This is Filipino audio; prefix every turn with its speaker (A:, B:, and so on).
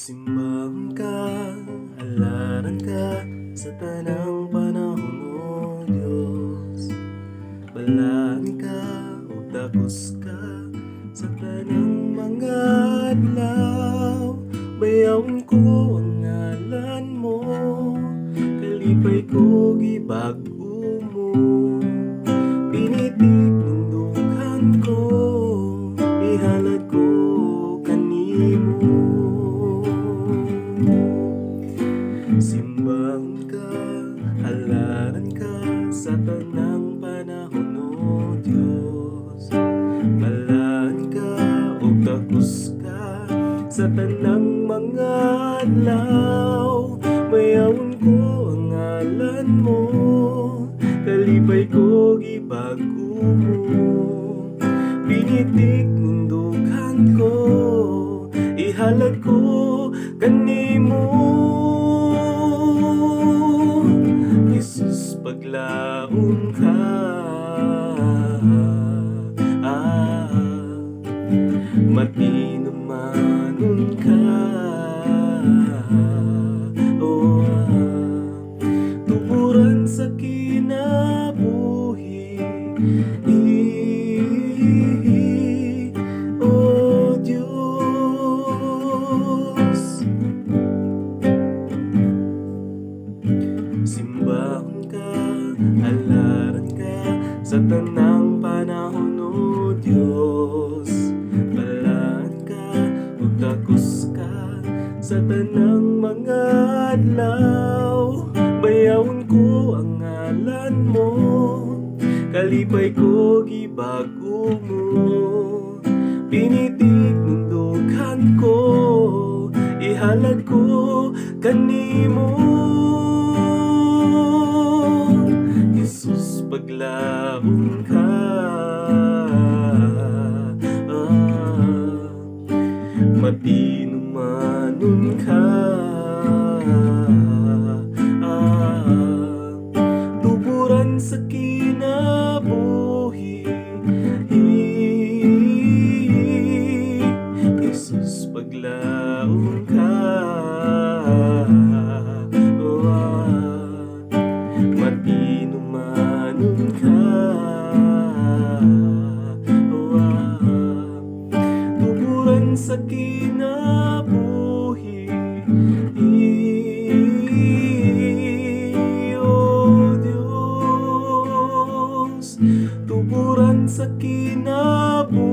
A: Simbahan ka, halaran ka sa tanang panahon, O Diyos. Balaan ka, o takos ka sa tanang mga adlaw. Bayawon ko ang ngalan mo, kalipay ko gibago mo. Pinitik ng dughan ko, ihalad ko kanimo. Simbahan ka, halaran ka sa tanang panahon, O Diyos. Balaan ka, o takos ka sa tanang mga adlaw. Mayawon ko ang ngalan mo, kalipay ko gibago mo. Pinitik ng dughan ko, ihalad ko kanimo. Jesus, paglaon ka, matinumanon ka, tuburan sa kinabuhi, O Diyos. Simbahan ka, halaran ka sa tanang panahon, O Diyos. Balaan ka, o takos ka sa tanang mga adlaw. Bayawon ko ang ngalan mo, kalipay ko gibago mo. Pinitik ng dughan ko, ihalad ko kanimo. Jesus, paglaon ka, matinumanon ka, tuburan sa kinabuhi. Jesus, paglaon ka, matinumanon ka, tuburan sa kinabuhi, O Diyos. Tuburan sa kinabuhi,